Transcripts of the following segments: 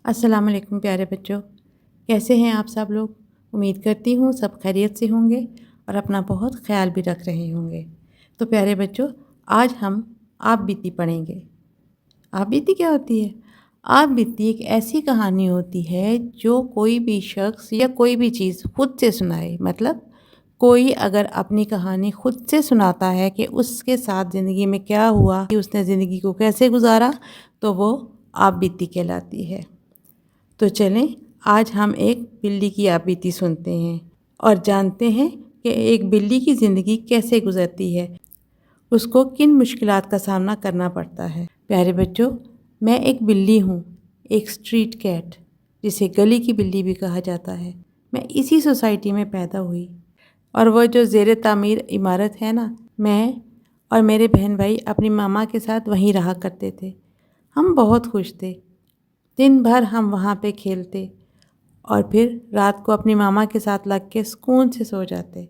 अस्सलाम वालेकुम प्यारे बच्चों, कैसे हैं आप सब लोग। उम्मीद करती हूँ सब खैरियत से होंगे और अपना बहुत ख्याल भी रख रहे होंगे। तो प्यारे बच्चों, आज हम आप बीती पढ़ेंगे। आप बीती क्या होती है? आप बीती एक ऐसी कहानी होती है जो कोई भी शख्स या कोई भी चीज़ खुद से सुनाए। मतलब कोई अगर अपनी कहानी खुद से सुनाता है कि उसके साथ ज़िंदगी में क्या हुआ, कि उसने ज़िंदगी को कैसे गुजारा, तो वो आप बीती कहलाती है। तो चलें, आज हम एक बिल्ली की आपबीती सुनते हैं और जानते हैं कि एक बिल्ली की ज़िंदगी कैसे गुजरती है, उसको किन मुश्किलात का सामना करना पड़ता है। प्यारे बच्चों, मैं एक बिल्ली हूँ, एक स्ट्रीट कैट, जिसे गली की बिल्ली भी कहा जाता है। मैं इसी सोसाइटी में पैदा हुई और वो जो ज़ेरे तामीर इमारत है ना, मैं और मेरे बहन भाई अपनी मामा के साथ वहीं रहा करते थे। हम बहुत खुश थे। दिन भर हम वहाँ पे खेलते और फिर रात को अपनी मामा के साथ लग के सुकून से सो जाते।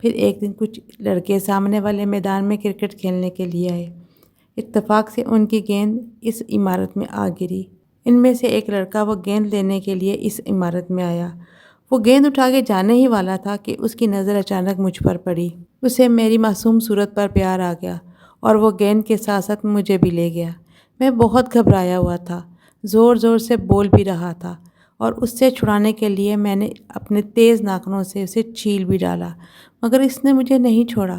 फिर एक दिन कुछ लड़के सामने वाले मैदान में क्रिकेट खेलने के लिए आए। इत्तेफाक से उनकी गेंद इस इमारत में आ गिरी। इनमें से एक लड़का वो गेंद लेने के लिए इस इमारत में आया। वो गेंद उठा के जाने ही वाला था कि उसकी नज़र अचानक मुझ पर पड़ी। उसे मेरी मासूम सूरत पर प्यार आ गया और वो गेंद के साथ साथ मुझे भी ले गया। मैं बहुत घबराया हुआ था, ज़ोर ज़ोर से बोल भी रहा था और उससे छुड़ाने के लिए मैंने अपने तेज़ नाखूनों से उसे छील भी डाला, मगर इसने मुझे नहीं छोड़ा।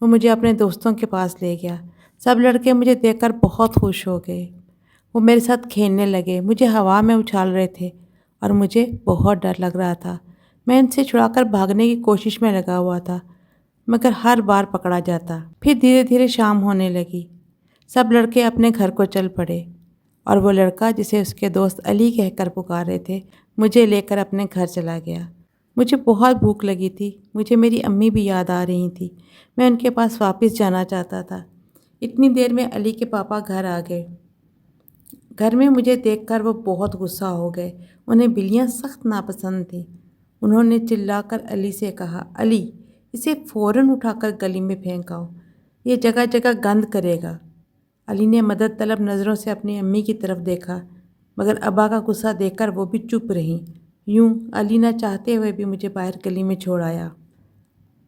वो मुझे अपने दोस्तों के पास ले गया। सब लड़के मुझे देखकर बहुत खुश हो गए। वो मेरे साथ खेलने लगे, मुझे हवा में उछाल रहे थे और मुझे बहुत डर लग रहा था। मैं इनसे छुड़ाकर भागने की कोशिश में लगा हुआ था, मगर हर बार पकड़ा जाता। फिर धीरे धीरे शाम होने लगी। सब लड़के अपने घर को चल पड़े और वो लड़का जिसे उसके दोस्त अली कहकर पुकार रहे थे, मुझे लेकर अपने घर चला गया। मुझे बहुत भूख लगी थी, मुझे मेरी अम्मी भी याद आ रही थी। मैं उनके पास वापस जाना चाहता था। इतनी देर में अली के पापा घर आ गए। घर में मुझे देखकर वो बहुत गुस्सा हो गए। उन्हें बिल्लियाँ सख्त नापसंद थीं। उन्होंने चिल्लाकर अली से कहा, अली, इसे फ़ौरन उठाकर गली में फेंक आओ, ये जगह जगह गंद करेगा। अली ने मदद तलब नज़रों से अपनी अम्मी की तरफ देखा, मगर अब्बा का गुस्सा देखकर वो भी चुप रहीं। यूं अली न चाहते हुए भी मुझे बाहर गली में छोड़ आया।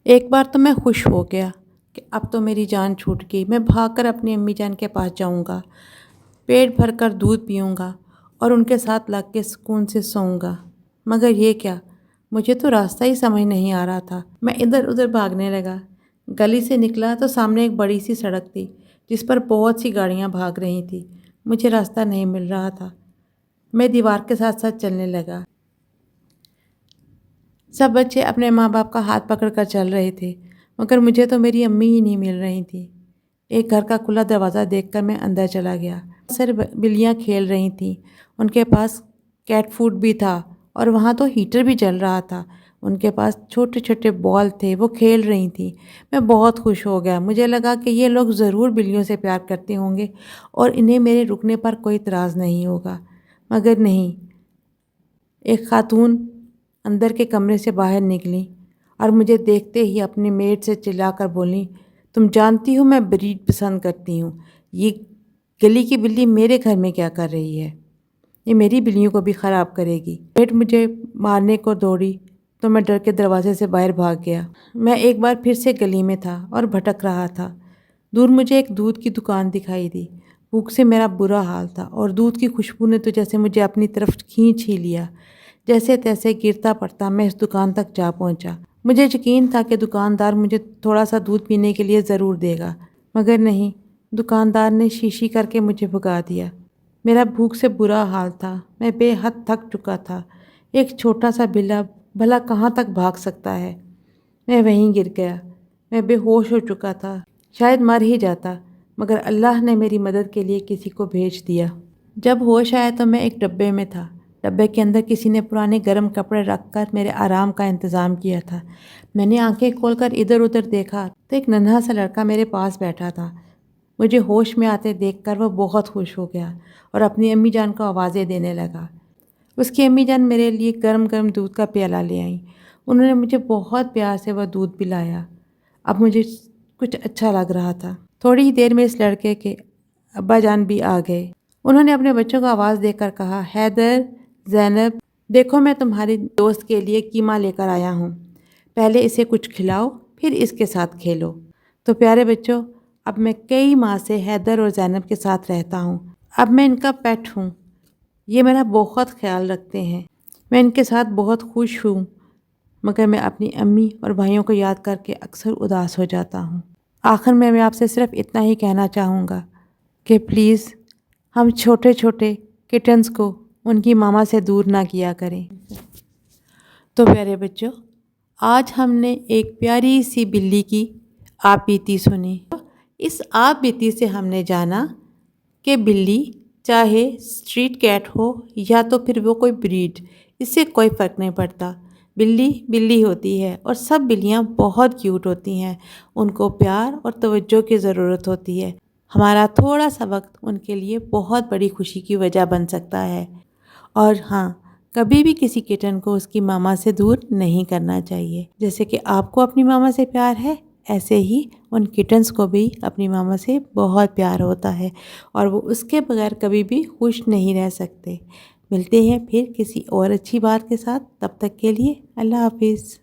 एक बार तो मैं खुश हो गया कि अब तो मेरी जान छूट गई। मैं भागकर अपनी अम्मी जान के पास जाऊंगा, पेट भरकर दूध पीऊँगा और उनके साथ लग के सुकून से सोऊंगा। मगर ये क्या, मुझे तो रास्ता ही समझ नहीं आ रहा था। मैं इधर उधर भागने लगा। गली से निकला तो सामने एक बड़ी सी सड़क थी जिस पर बहुत सी गाड़ियाँ भाग रही थी। मुझे रास्ता नहीं मिल रहा था। मैं दीवार के साथ साथ चलने लगा। सब बच्चे अपने माँ बाप का हाथ पकड़कर चल रहे थे, मगर मुझे तो मेरी अम्मी ही नहीं मिल रही थी। एक घर का खुला दरवाज़ा देखकर मैं अंदर चला गया। सर बिल्लियाँ खेल रही थीं। उनके पास कैट फूड भी था और वहाँ तो हीटर भी जल रहा था। उनके पास छोटे छोटे बॉल थे, वो खेल रही थीं। मैं बहुत खुश हो गया। मुझे लगा कि ये लोग ज़रूर बिल्लियों से प्यार करते होंगे और इन्हें मेरे रुकने पर कोई इतराज़ नहीं होगा। मगर नहीं, एक खातून अंदर के कमरे से बाहर निकली और मुझे देखते ही अपने मेड से चिल्लाकर बोली, तुम जानती हो मैं ब्रीड पसंद करती हूँ। ये गली की बिल्ली मेरे घर में क्या कर रही है? ये मेरी बिल्लियों को भी ख़राब करेगी। मेड मुझे मारने को दौड़ी तो मैं डर के दरवाजे से बाहर भाग गया। मैं एक बार फिर से गली में था और भटक रहा था। दूर मुझे एक दूध की दुकान दिखाई दी। भूख से मेरा बुरा हाल था और दूध की खुशबू ने तो जैसे मुझे अपनी तरफ खींच ही लिया। जैसे तैसे गिरता पड़ता मैं इस दुकान तक जा पहुंचा। मुझे यकीन था कि दुकानदार मुझे थोड़ा सा दूध पीने के लिए ज़रूर देगा, मगर नहीं, दुकानदार ने शीशी करके मुझे भगा दिया। मेरा भूख से बुरा हाल था। मैं बेहद थक चुका था। एक छोटा सा बिल्ला भला कहाँ तक भाग सकता है? मैं वहीं गिर गया। मैं बेहोश हो चुका था, शायद मर ही जाता, मगर अल्लाह ने मेरी मदद के लिए किसी को भेज दिया। जब होश आया तो मैं एक डब्बे में था। डब्बे के अंदर किसी ने पुराने गर्म कपड़े रखकर मेरे आराम का इंतज़ाम किया था। मैंने आंखें खोलकर इधर उधर देखा तो एक नन्हा सा लड़का मेरे पास बैठा था। मुझे होश में आते देखकर वो बहुत खुश हो गया और अपनी अम्मी जान को आवाज़ें देने लगा। उसकी अम्मी जान मेरे लिए गर्म गर्म दूध का प्याला ले आई। उन्होंने मुझे बहुत प्यार से वह दूध पिलाया। अब मुझे कुछ अच्छा लग रहा था। थोड़ी ही देर में इस लड़के के अब्बा जान भी आ गए انہوں نے اپنے بچوں کو آواز دے کر کہا، حیدر، زینب، دیکھو میں تمہاری دوست کے لیے قیمہ لے کر آیا ہوں، پہلے اسے کچھ کھلاؤ پھر اس کے ساتھ کھیلو۔ تو پیارے بچوں، اب میں کئی ماہ سے حیدر اور زینب کے ساتھ رہتا ہوں، اب میں ان کا پیٹ ہوں، یہ میرا بہت خیال رکھتے ہیں، میں ان کے ساتھ بہت خوش ہوں، مگر میں اپنی امی اور بھائیوں کو یاد کر کے اکثر اداس ہو جاتا ہوں۔ آخر میں آپ سے صرف اتنا ہی کہنا چاہوں گا کہ پلیز ہم چھوٹے چھوٹے کٹنز کو ان کی ماما سے دور نہ کیا کریں۔ تو پیارے بچوں، آج ہم نے ایک پیاری سی بلی کی آپ بیتی سنی۔ اس آپ بیتی سے ہم نے جانا کہ بلی چاہے اسٹریٹ کیٹ ہو یا تو پھر وہ کوئی بریڈ، اس سے کوئی فرق نہیں پڑتا، بلی بلی ہوتی ہے اور سب بلیاں بہت کیوٹ ہوتی ہیں، ان کو پیار اور توجہ کی ضرورت ہوتی ہے۔ ہمارا تھوڑا سا وقت ان کے لیے بہت بڑی خوشی کی وجہ بن سکتا ہے۔ اور ہاں، کبھی بھی کسی کٹن کو اس کی ماما سے دور نہیں کرنا چاہیے۔ جیسے کہ آپ کو اپنی ماما سے پیار ہے، ایسے ہی ان کٹنز کو بھی اپنی ماما سے بہت پیار ہوتا ہے اور وہ اس کے بغیر کبھی بھی خوش نہیں رہ سکتے۔ ملتے ہیں پھر کسی اور اچھی بات کے ساتھ، تب تک کے لیے اللہ حافظ۔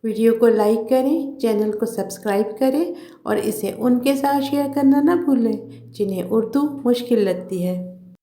ویڈیو کو لائک کریں، چینل کو سبسکرائب کریں اور اسے ان کے ساتھ شیئر کرنا نہ بھولیں جنہیں اردو مشکل لگتی ہے۔